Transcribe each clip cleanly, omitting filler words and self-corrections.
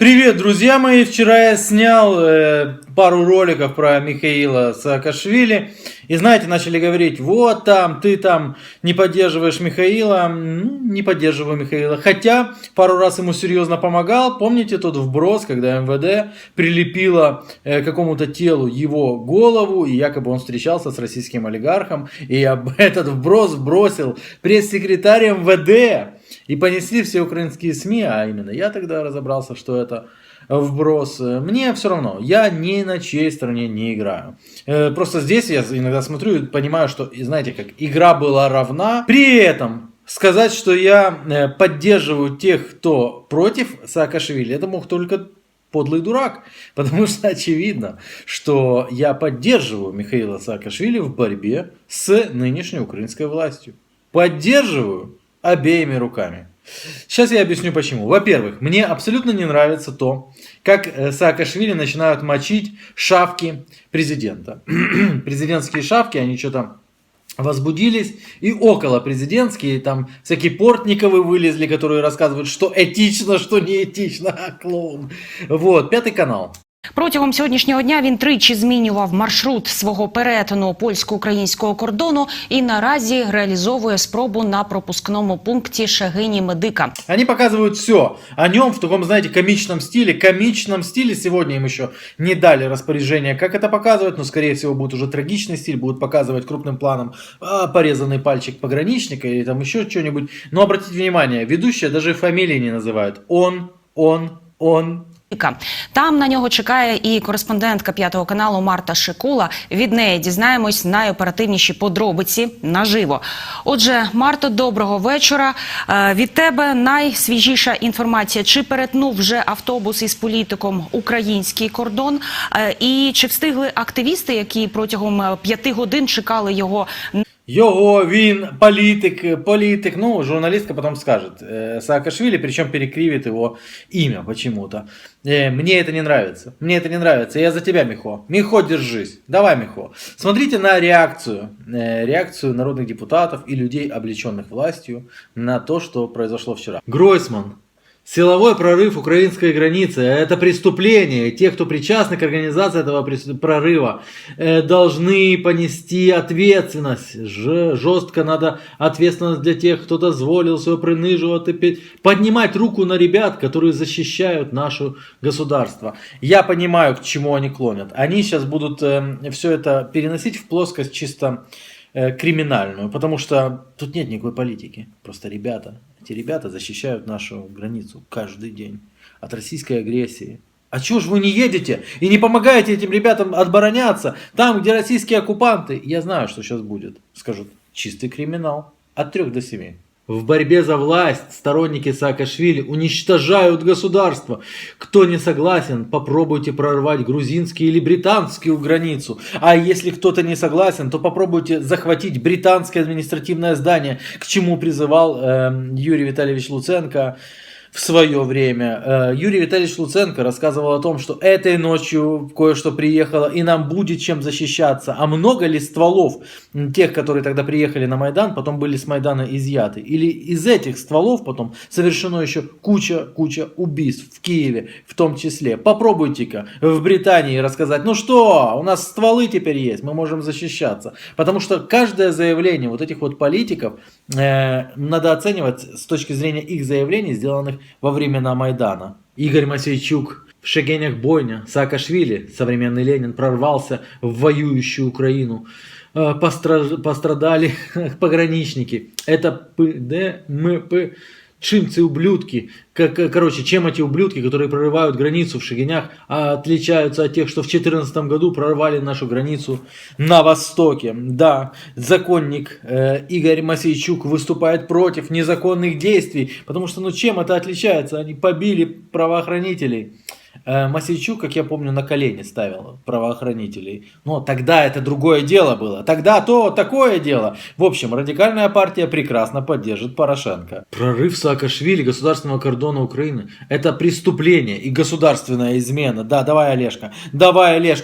Привет, друзья мои! Вчера я снял пару роликов про Михаила Саакашвили. И знаете, начали говорить, вот там, ты там не поддерживаешь Михаила. Ну, не поддерживаю Михаила. Хотя пару раз ему серьезно помогал. Помните тот вброс, когда МВД прилепило какому-то телу его голову, и якобы он встречался с российским олигархом. И этот вброс бросил пресс-секретарь МВД. И понесли все украинские СМИ, а именно я тогда разобрался, что это вброс. Мне все равно, я ни на чьей стороне не играю. Просто здесь я иногда смотрю и понимаю, что, знаете, как игра была равна. При этом сказать, что я поддерживаю тех, кто против Саакашвили, это мог только подлый дурак. Потому что очевидно, что я поддерживаю Михаила Саакашвили в борьбе с нынешней украинской властью. Поддерживаю обеими руками. Сейчас я объясню почему. Во-первых, мне абсолютно не нравится то, как Саакашвили начинают мочить шавки президента. Президентские шавки, они что-то возбудились, и около президентские, там всякие Портниковы вылезли, которые рассказывают, что этично, что не этично, клоун. Вот, П'ятий канал. Протягом сьогоднішнього дня він тричі змінював маршрут свого перетину польсько-українського кордону і наразі реалізовує спробу на пропускному пункті Шегині-Медика. Они показывают все о нем в таком, знаете, комичном стиле. Сегодня им еще не дали распоряжение, как это показывать, но, скорее всего, будет уже трагичный стиль. Будут показывать крупным планом порезанный пальчик пограничника или там еще что-нибудь. Но обратите внимание, ведущие даже фамилии не называют. Он. Там на нього чекає і кореспондентка П'ятого каналу Марта Шикула. Від неї дізнаємось найоперативніші подробиці наживо. Отже, Марто, доброго вечора. Від тебе найсвіжіша інформація. Чи перетнув вже автобус із політиком український кордон? І чи встигли активісти, які протягом 5 годин чекали його? Він политик, ну, журналистка потом скажет, Саакашвили, причем перекривит его имя почему-то. Мне это не нравится, я за тебя, Михо. Михо, держись, давай, Михо. Смотрите на реакцию народных депутатов и людей, облеченных властью, на то, что произошло вчера. Гройсман. Силовой прорыв украинской границы – это преступление. Те, кто причастны к организации этого прорыва, должны понести ответственность. Жестко надо ответственность для тех, кто дозволил все приниживать. Поднимать руку на ребят, которые защищают наше государство. Я понимаю, к чему они клонят. Они сейчас будут все это переносить в плоскость чисто криминальную, потому что тут нет никакой политики. Просто эти ребята защищают нашу границу каждый день от российской агрессии. А чего ж вы не едете и не помогаете этим ребятам отбороняться там, где российские оккупанты? Я знаю, что сейчас будет. Скажут, чистый криминал. От 3 до 7. В борьбе за власть сторонники Саакашвили уничтожают государство. Кто не согласен, попробуйте прорвать грузинскую или британскую границу. А если кто-то не согласен, то попробуйте захватить британское административное здание, к чему призывал Юрий Витальевич Луценко в свое время. Юрий Витальевич Луценко рассказывал о том, что этой ночью кое-что приехало и нам будет чем защищаться. А много ли стволов тех, которые тогда приехали на Майдан, потом были с Майдана изъяты? Или из этих стволов потом совершено еще куча убийств в Киеве в том числе? Попробуйте-ка в Британии рассказать, ну что, у нас стволы теперь есть, мы можем защищаться. Потому что каждое заявление вот этих вот политиков надо оценивать с точки зрения их заявлений, сделанных во времена Майдана. Игорь Мосейчук. В Шегенях бойня. Саакашвили, современный Ленин, прорвался в воюющую Украину. Пострадали пограничники. Это ПДМП. Чем эти ублюдки, чем эти ублюдки, которые прорывают границу в Шегенях, отличаются от тех, что в 2014 году прорвали нашу границу на востоке. Да, законник Игорь Мосейчук выступает против незаконных действий, потому что, чем это отличается? Они побили правоохранителей. Мосейчук, как я помню, на колени ставил правоохранителей. Но тогда это другое дело было. Тогда такое дело. В общем, радикальная партия прекрасно поддержит Порошенко. Прорыв Саакашвили государственного кордона Украины – это преступление и государственная измена. Да, давай, Олежка.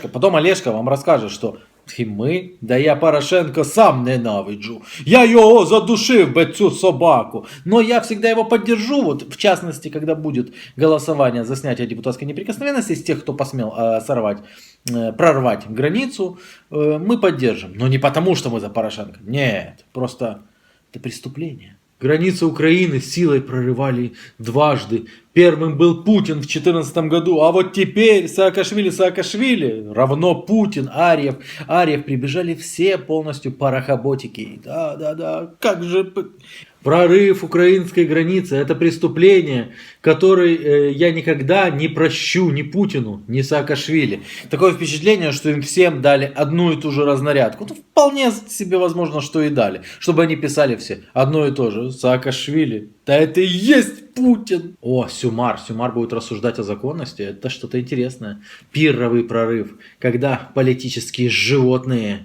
Потом Олежка вам расскажет, что І ми? Да я Порошенко сам ненавиджу. Я його задушив би, цю собаку. Но я всегда его поддержу. Вот, в частности, когда будет голосование за снятие депутатской неприкосновенности с тех, кто посмел прорвать границу, мы поддержим. Но не потому, что мы за Порошенко. Нет, просто это преступление. Границы Украины силой прорывали дважды. Первым был Путин в 2014 году, а вот теперь Саакашвили равно Путин, Арьев. Прибежали все полностью парохоботики. Да, как же... Прорыв украинской границы — это преступление, которое я никогда не прощу ни Путину, ни Саакашвили. Такое впечатление, что им всем дали одну и ту же разнарядку. Ну, вполне себе возможно, что и дали. Чтобы они писали все одно и то же. Саакашвили. Да это и есть Путин. О, Сюмар будет рассуждать о законности. Это что-то интересное. Пирровый прорыв. Когда политические животные...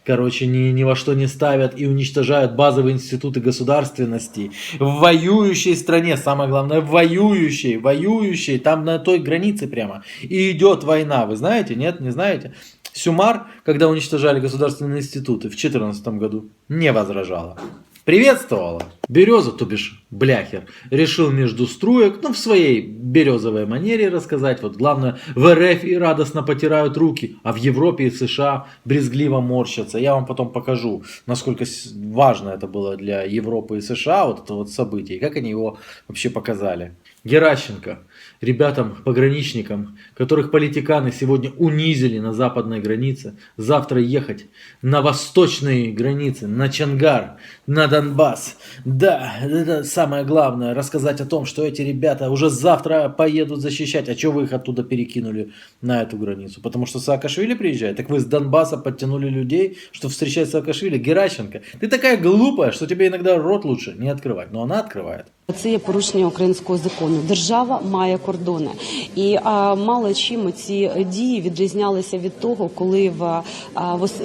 ни во что не ставят и уничтожают базовые институты государственности в воюющей стране, самое главное, воюющей, там на той границе прямо, и идет война, вы знаете, нет, не знаете? Сюмар, когда уничтожали государственные институты в 2014 году, не возражала. Приветствовала. Береза, то бишь Бляхер, решил между струек, в своей березовой манере рассказать. Вот главное, в РФ и радостно потирают руки, а в Европе и США брезгливо морщатся. Я вам потом покажу, насколько важно это было для Европы и США, вот это вот событие, и как они его вообще показали. Геращенко, ребятам-пограничникам, которых политиканы сегодня унизили на западной границе, завтра ехать на восточные границы, на Чонгар, на Донбасс. Да, это самое главное, рассказать о том, что эти ребята уже завтра поедут защищать. А что вы их оттуда перекинули на эту границу? Потому что Саакашвили приезжает? Так вы с Донбасса подтянули людей, что встречать Саакашвили? Геращенко, ты такая глупая, что тебе иногда рот лучше не открывать. Но она открывает. Це є порушення українського закону. Держава має кордони. І мало чим ці дії відрізнялися від того, коли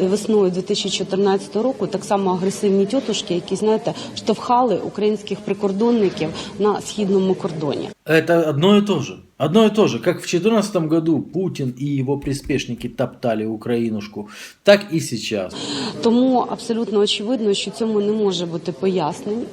весною 2014 року так само агресивні тітушки, які, знаєте, штовхали українських прикордонників на східному кордоні. Это одно и то же. Одно и то же. Как в 2014 году Путин и его приспешники топтали Українушку, так і сейчас. Тому абсолютно очевидно, що цьому не може бути пояснень,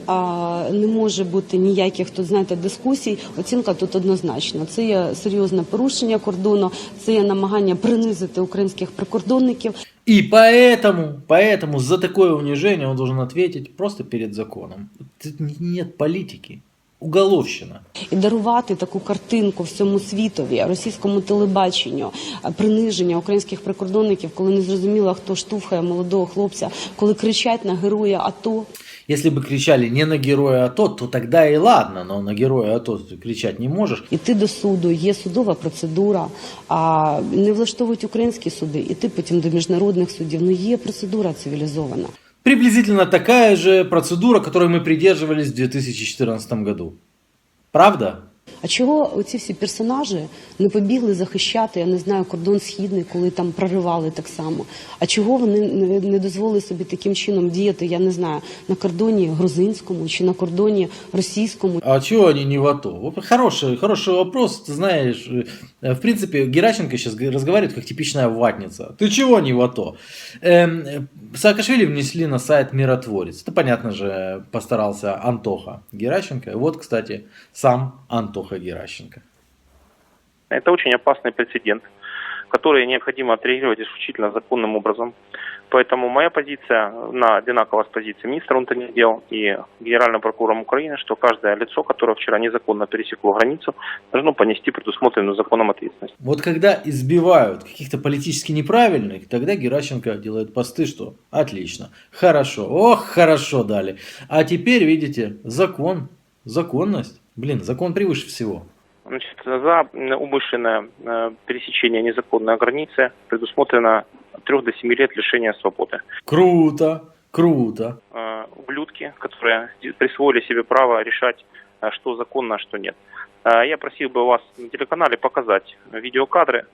не може бути ніяких тут, знаєте, дискусій. Оцінка тут однозначна. Це є серйозне порушення кордону, це є намагання принизити українських прикордонників. И поэтому за такое унижение он должен ответить просто перед законом. Тут нет политики. Уголовщина. І дарувати таку картинку всьому світові, російському телебаченню, приниження українських прикордонників, коли не зрозуміло, хто штовхає молодого хлопця, коли кричать на героя АТО. Если бы кричали не на героя АТО, то тогда и ладно, но на героя АТО кричать не можешь. Іти до суду, є судова процедура, не влаштовують українські суди, іти потім до міжнародних судів, є процедура цивілізована. Приблизительно такая же процедура, которой мы придерживались в 2014 году. Правда? А чого оці всі персонажі не побігли захищати, я не знаю, кордон східний, коли там проривали так само? А чого вони не дозволили собі таким чином діяти, я не знаю, на кордоні грузинському чи на кордоні російському? А чего они не в АТО? Хороший вопрос, ты знаешь. В принципе, Геращенко сейчас разговаривает как типичная ватница. Ты чего не в АТО? Саакашвили внесли на сайт «Миротворец». Это, понятно же, постарался Антоха Геращенко. И вот, кстати, сам Антоха Геращенко. Это очень опасный прецедент, который необходимо отреагировать исключительно законным образом. Поэтому моя позиция одинакова с позицией министра внутренних дел и генеральным прокурором Украины, что каждое лицо, которое вчера незаконно пересекло границу, должно понести предусмотренную законом ответственность. Вот когда избивают каких-то политически неправильных, тогда Геращенко делает посты, что отлично, хорошо, ох, хорошо дали. А теперь, видите, законность. Блин, закон превыше всего. Значит, за умышленное пересечение незаконной границы предусмотрено от 3 до 7 лет лишения свободы. Круто. Ублюдки, которые присвоили себе право решать, что законно, а что нет. Я просил бы вас на телеканале показать видеокадры.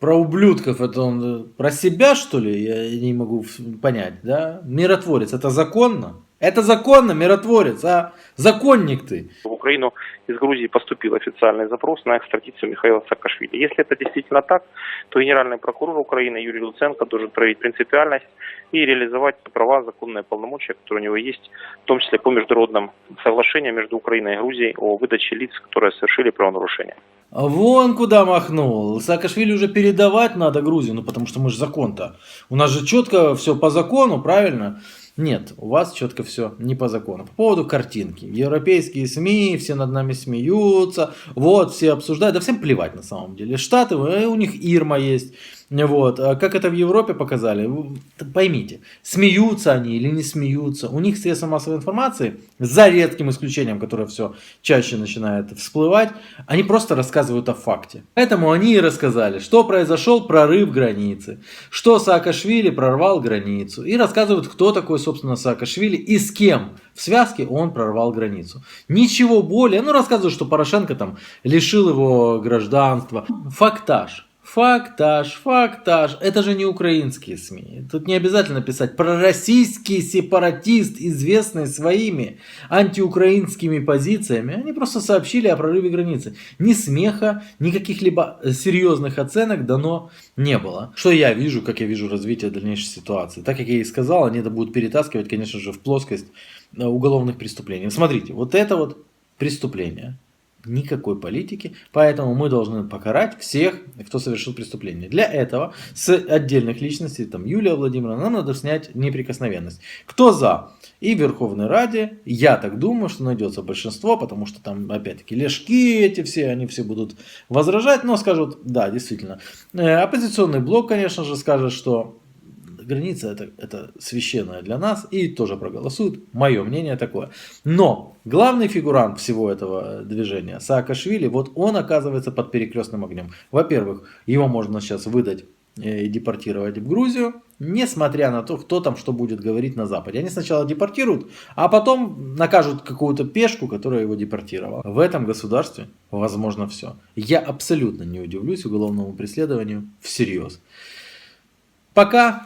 Про ублюдков это он про себя, что ли? Я не могу понять, да? Миротворец, это законно? Это законно, миротворец, а? Законник ты. В Украину из Грузии поступил официальный запрос на экстрадицию Михаила Саакашвили. Если это действительно так, то генеральный прокурор Украины Юрий Луценко должен проявить принципиальность и реализовать права, законные полномочия, которые у него есть, в том числе по международным соглашениям между Украиной и Грузией о выдаче лиц, которые совершили правонарушения. А вон куда махнул. Саакашвили уже передавать надо Грузию, ну потому что мы же закон-то. У нас же четко все по закону, правильно? Нет, у вас четко все не по закону. По поводу картинки. Европейские СМИ, все над нами смеются. Вот, все обсуждают. Да всем плевать на самом деле. Штаты, у них Ирма есть. Вот. А как это в Европе показали? Поймите, смеются они или не смеются. У них средства массовой информации, за редким исключением, которое все чаще начинает всплывать, они просто рассказывают о факте. Поэтому они и рассказали, что произошел прорыв границы, что Саакашвили прорвал границу. И рассказывают, кто такой, собственно, Саакашвили и с кем в связке он прорвал границу. Ничего более. Ну, рассказывают, что Порошенко там лишил его гражданства. Фактаж. Фактаж. Это же не украинские СМИ. Тут не обязательно писать пророссийский сепаратист, известный своими антиукраинскими позициями. Они просто сообщили о прорыве границы. Ни смеха, ни каких-либо серьезных оценок дано не было. Что я вижу, как я вижу развитие дальнейшей ситуации. Так как я и сказал, они это будут перетаскивать, конечно же, в плоскость уголовных преступлений. Смотрите, вот это вот преступление. Никакой политики, поэтому мы должны покарать всех, кто совершил преступление. Для этого с отдельных личностей, там Юлия Владимировна, нам надо снять неприкосновенность. Кто за? И в Верховной Раде, я так думаю, что найдется большинство, потому что там опять-таки лешки эти все, они все будут возражать, но скажут, да, действительно. Оппозиционный блок, конечно же, скажет, что граница это священная для нас и тоже проголосуют. Мое мнение такое. Но главный фигурант всего этого движения, Саакашвили, вот он оказывается под перекрестным огнем. Во-первых, его можно сейчас выдать и депортировать в Грузию, несмотря на то, кто там что будет говорить на Западе. Они сначала депортируют, а потом накажут какую-то пешку, которая его депортировала. В этом государстве возможно все. Я абсолютно не удивлюсь уголовному преследованию всерьез. Пока.